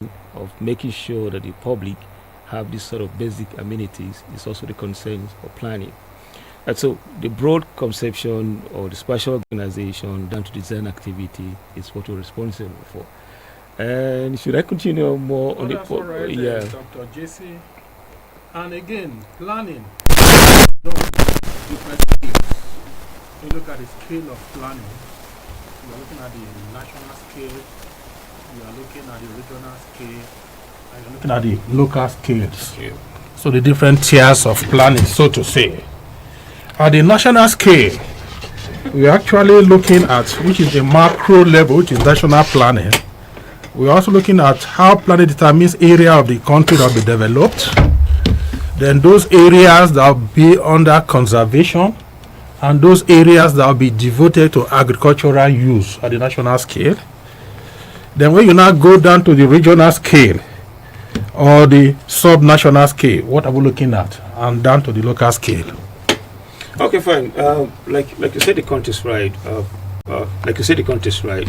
of making sure that the public have this sort of basic amenities is also the concern of planning. And so the broad conception or the spatial organization down to design activity is what we're responsible for. And should I continue more Oh, on the that's all right, yeah. Dr. JC. And again, planning. Don't different scales. You look at the scale of planning. You are looking at the national scale. You are looking at the regional scale. And you're looking at the local scales. Yeah. So the different tiers of planning, so to say. At the national scale, we are actually looking at, which is the macro level, which is national planning. We're also looking at how planning determines area of the country that will be developed. Then those areas that will be under conservation and those areas that will be devoted to agricultural use at the national scale. Then when you now go down to the regional scale or the sub-national scale, what are we looking at? And down to the local scale. Okay, fine. Like you said, the context right.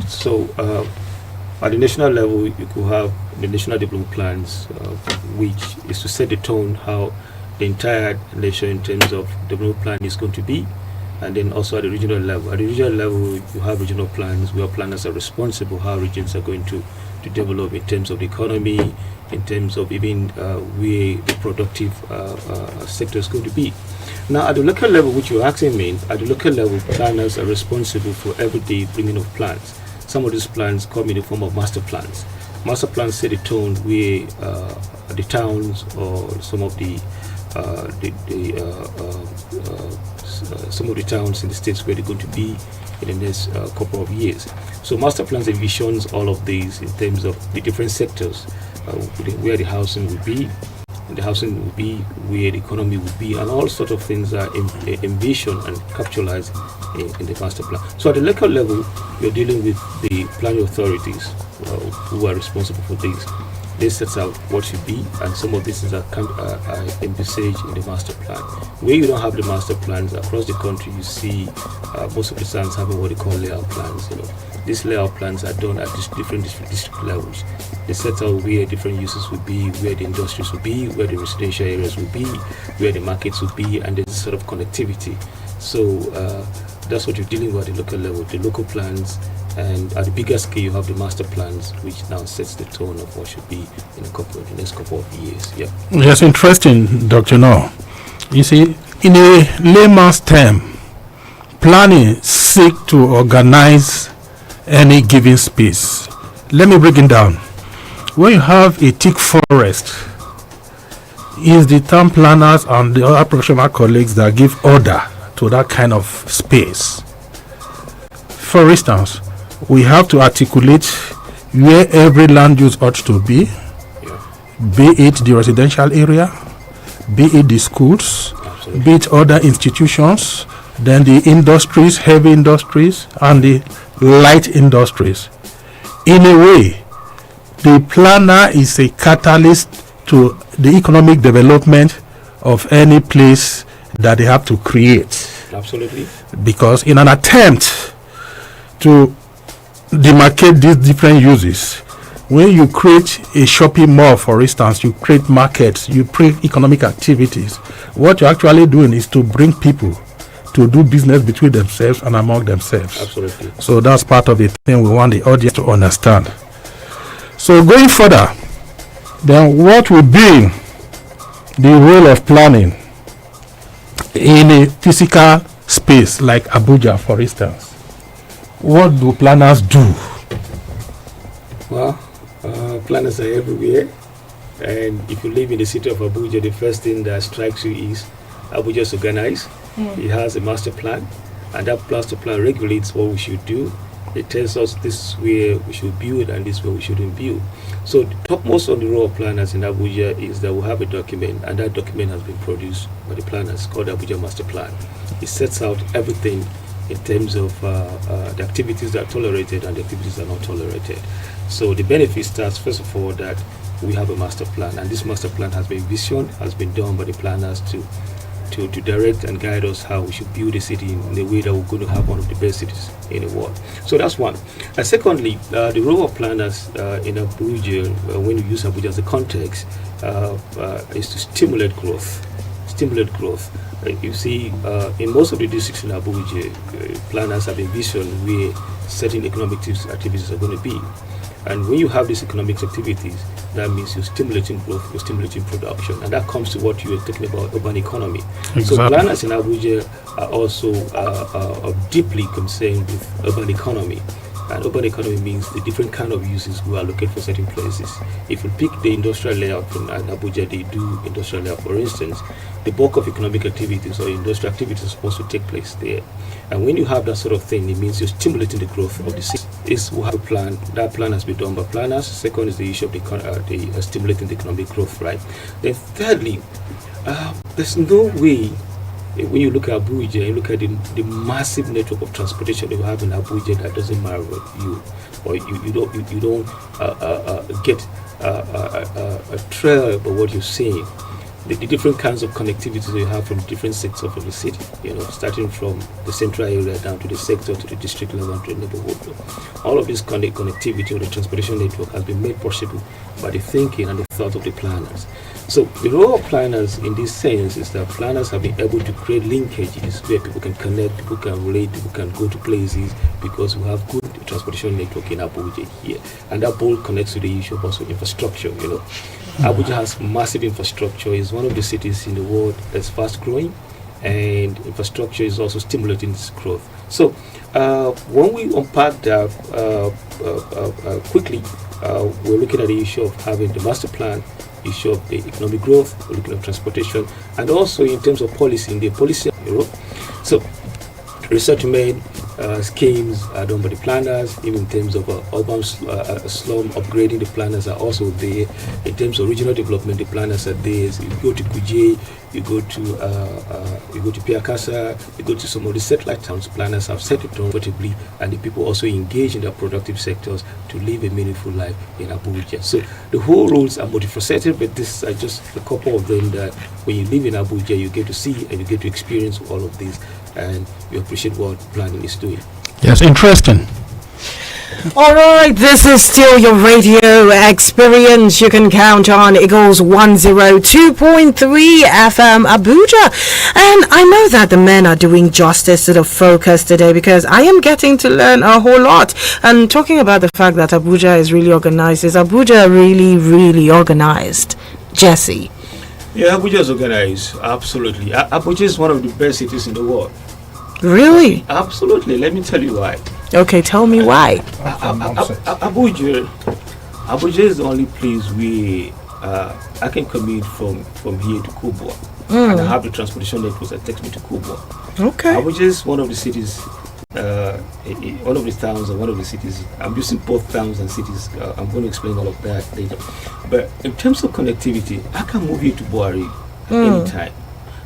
So at the national level, you could have the national development plans, which is to set the tone how the entire nation in terms of development plan is going to be, and then also at the regional level. At the regional level, you have regional plans where planners are responsible how regions are going to develop in terms of the economy, in terms of even where the productive sector is going to be. Now, at the local level, which you're asking me, at the local level, planners are responsible for everyday bringing of plans. Some of these plans come in the form of master plans. Master plans set the tone where the towns or some of the some of the towns in the states where they're going to be in the next couple of years. So master plans envisions all of these in terms of the different sectors, where the housing will be, and the housing will be where the economy will be, and all sorts of things are envisioned and capitalized in the master plan. So at the local level, you're dealing with the planning authorities who are responsible for this. They set out what should be, and some of these are envisaged in the master plan. Where you don't have the master plans across the country, you see most of the towns having what they call layout plans. These layout plans are done at different district levels. They set out where different uses will be, where the industries will be, where the residential areas will be, where the markets will be, and there's a sort of connectivity. So that's what you're dealing with at the local level, the local plans. And at the bigger scale, you have the master plans, which now sets the tone of what should be in the next couple of years. Yeah. Yes, interesting, Dr. No. You see, in a layman's term, planning seek to organize any given space. Let me break it down. When you have a thick forest, it's the town planners and the other professional colleagues that give order to that kind of space. For instance, we have to articulate where every land use ought to be it the residential area, be it the schools, Absolutely. be it other institutions, then the industries, heavy industries, and the light industries. In a way, the planner is a catalyst to the economic development of any place that they have to create. Absolutely. Because in an attempt to demarcate these different uses, when you create a shopping mall, for instance, you create markets, you create economic activities, what you're actually doing is to bring people to do business between themselves and among themselves. Absolutely. So that's part of the thing we want the audience to understand. So going further, then what will be the role of planning in a physical space like Abuja, for instance? What do planners do? Well, planners are everywhere, and if you live in the city of Abuja, the first thing that strikes you is Abuja is organized. It has a master plan, and that master plan regulates what we should do. It tells us this is where we should build and this is where we shouldn't build. So the topmost on the role of planners in Abuja is that we have a document, and that document has been produced by the planners called Abuja Master Plan. It sets out everything in terms of the activities that are tolerated and the activities that are not tolerated. So the benefit starts, first of all, that we have a master plan, and this master plan has been visioned, has been done by the planners to to direct and guide us how we should build a city in a way that we're going to have one of the best cities in the world. So that's one. And secondly, the role of planners in Abuja, when you use Abuja as a context, is to stimulate growth. You see, in most of the districts in Abuja, planners have envisioned where certain economic activities are going to be. And when you have these economic activities, that means you're stimulating growth, you're stimulating production. And that comes to what you were talking about, urban economy. Exactly. So planners in Abuja are also deeply concerned with urban economy. And urban economy means the different kind of uses we are looking for certain places. If you pick the industrial layout in Abuja, they do industrial layout, for instance, the bulk of economic activities or industrial activities are supposed to take place there. And when you have that sort of thing, it means you're stimulating the growth of the city. We have a plan. That plan has been done by planners. Second is the issue of the stimulating the economic growth, right? Then thirdly, there's no way. When you look at Abuja, you look at the massive network of transportation that you have in Abuja that doesn't matter you, or you don't get a trail about what you're saying. The different kinds of connectivity you have from different sectors of the city, starting from the central area down to the sector, to the district level, to the neighborhood. All of this connectivity or the transportation network has been made possible by the thinking and the thought of the planners. So the role of planners in this sense is that planners have been able to create linkages where people can connect, people can relate, people can go to places, because we have good transportation network in Abuja here. And that both connects to the issue of also infrastructure, Abuja has massive infrastructure. It's one of the cities in the world that's fast growing, and infrastructure is also stimulating this growth. So when we unpack that quickly, we're looking at the issue of having the master plan, issue of the economic growth, we're looking at transportation, and also in terms of policy, in the policy, So resettlement schemes are done by the planners. Even in terms of urban slum upgrading, the planners are also there. In terms of regional development, the planners are there. So you go to Kuje, you go to Piakasa, you go to some of the satellite towns. Planners have set it comfortably, and the people also engage in their productive sectors to live a meaningful life in Abuja. So the whole roles are multifaceted, but this are just a couple of them that when you live in Abuja, you get to see and you get to experience all of this, and you appreciate what planning is doing. Yes, interesting. All right, this is still your radio experience. You can count on Eagles 102.3 FM Abuja. And I know that the men are doing justice to the focus today, because I am getting to learn a whole lot. And talking about the fact that Abuja is really organized, is Abuja really, really organized? Jesse? Yeah, Abuja is organized, absolutely. Abuja is one of the best cities in the world. Really? Absolutely. Let me tell you why. Okay, tell me why. Abuja is the only place where I can commute from here to Kubwa, and I have the transportation network that takes me to Kubwa. Okay. Abuja is one of the cities, one of the towns and one of the cities. I'm using both towns and cities. I'm going to explain all of that later. But in terms of connectivity, I can move here to Buhari anytime.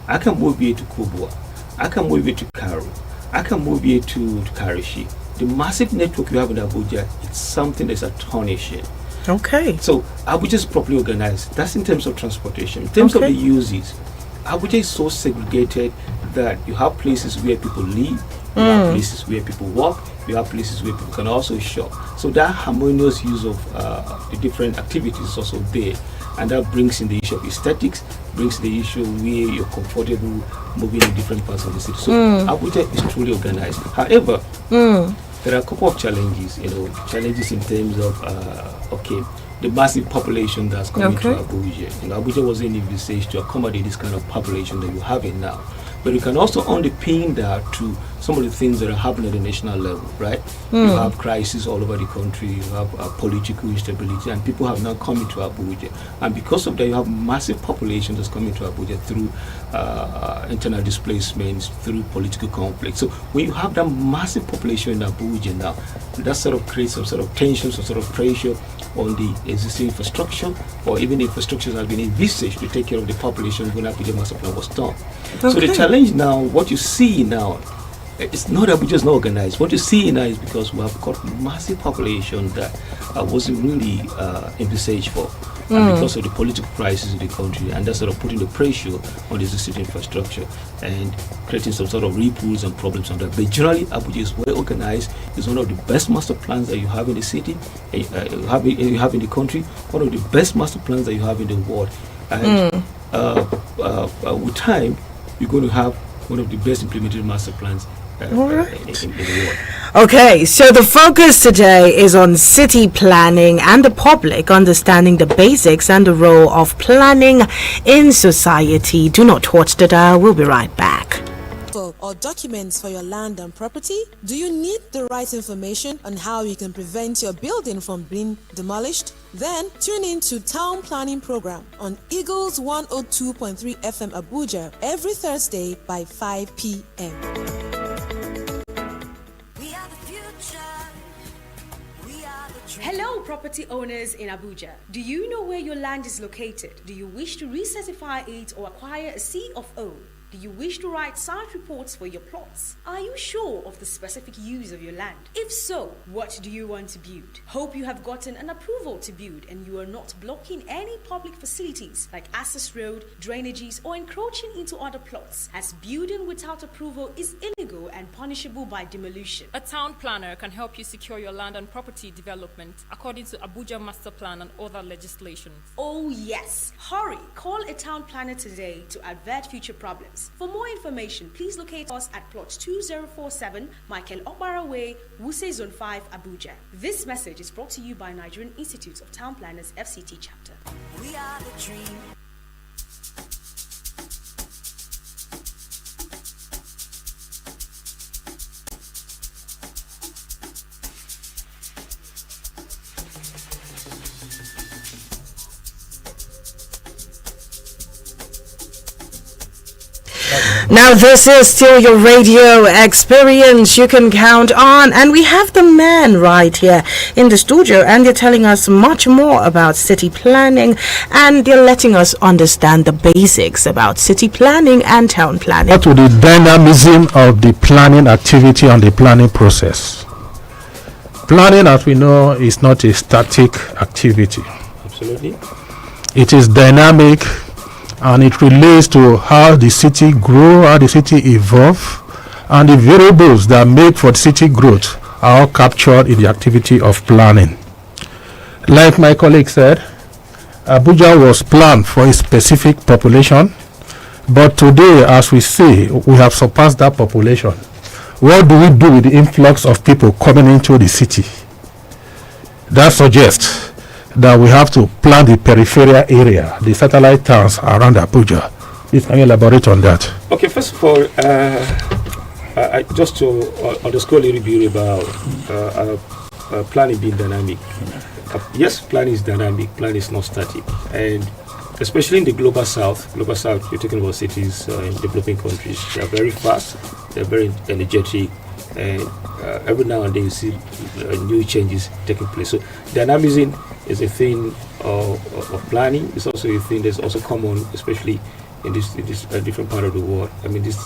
I can move here to Kubwa. I can move here to Karu. I can move here to Karishi. The massive network you have in Abuja, it's something that's astonishing. Okay. So Abuja is properly organized. That's in terms of transportation. In terms of the uses, Abuja is so segregated that you have places where people live, you have places where people walk, you have places where people can also shop. So that harmonious use of the different activities is also there. And that brings in the issue of aesthetics, brings the issue where you're comfortable moving in different parts of the city. So Abuja is truly organized. However, there are a couple of challenges, challenges in terms of, the massive population that's coming to Abuja. Abuja wasn't envisaged to accommodate this kind of population that you have it now. But you can also underpin that to some of the things that are happening at the national level, right? You have crises all over the country, you have political instability, and people have now come into Abuja. And because of that, you have massive population that's coming to Abuja through internal displacements, through political conflict. So when you have that massive population in Abuja now, that sort of creates some sort of tension, some sort of pressure on the existing infrastructure, or even the infrastructure that has been envisaged to take care of the population when Abuja Master Plan was done. So the challenge now, what you see now, it's not Abuja is not organized. What you see now is because we have got massive population that wasn't really envisaged for. and because of the political crisis in the country, and that's sort of putting the pressure on the existing infrastructure and creating some sort of ripples and problems on that. But generally, Abuja is well organized. It's one of the best master plans that you have in the city, you have in the country, one of the best master plans that you have in the world. And with time, you're going to have one of the best implemented master plans in the world. Okay, so the focus today is on city planning and the public understanding the basics and the role of planning in society. Do not touch the dial. We'll be right back. Or documents for your land and property? Do you need the right information on how you can prevent your building from being demolished? Then tune in to Town Planning Program on Eagles 102.3 FM Abuja every Thursday by 5 p.m. Hello, property owners in Abuja. Do you know where your land is located? Do you wish to recertify it or acquire a C of O? Do you wish to write site reports for your plots? Are you sure of the specific use of your land? If so, what do you want to build? Hope you have gotten an approval to build and you are not blocking any public facilities like access road, drainages, or encroaching into other plots, as building without approval is illegal and punishable by demolition. A town planner can help you secure your land and property development according to Abuja Master Plan and other legislation. Oh yes! Hurry! Call a town planner today to avert future problems. For more information, please locate us at plot 2047 Michael Okbara Way, Wuse Zone 5, Abuja. This message is brought to you by Nigerian Institute of Town Planners FCT chapter. We are the dream. Now this is still your radio experience you can count on, and we have the man right here in the studio, and they're telling us much more about city planning, and they're letting us understand the basics about city planning and town planning. What with the dynamism of the planning activity and the planning process? Planning, as we know, is not a static activity. Absolutely. It is dynamic, and it relates to how the city grow, how the city evolve, and the variables that make for city growth are all captured in the activity of planning. Like my colleague said, Abuja was planned for a specific population, but today, as we see, we have surpassed that population. What do we do with the influx of people coming into the city? That suggests that we have to plan the peripheral area, the satellite towns around Abuja. Please, can you elaborate on that? Okay, first of all, just to underscore a little bit about planning being dynamic. Yes, planning is dynamic, planning is not static. And especially in the global south, you're talking about cities in developing countries. They are very fast, they're very energetic, and every now and then you see new changes taking place. So dynamism is a thing of planning. It's also a thing that's also common, especially in this different part of the world. I mean, this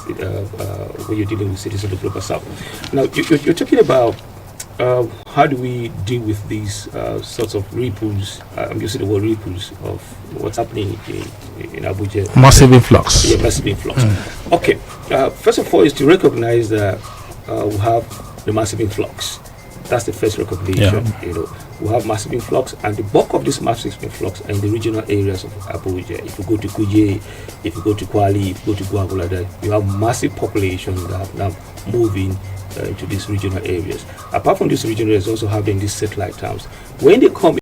when you're dealing with cities in the global south. Now, you're talking about how do we deal with these sorts of ripples? I'm using the word ripples of what's happening in Abuja. Massive influx. Yeah, massive influx. Okay. First of all, is to recognize that we have the massive influx. That's the first recognition. Yeah. We have massive influx, and the bulk of this massive influx are in the regional areas of Abuja. If you go to Kuje, if you go to Kwali, if you go to Gwagwalada, you have massive populations that are now moving into these regional areas. Apart from these regional areas, also having these satellite towns. When they come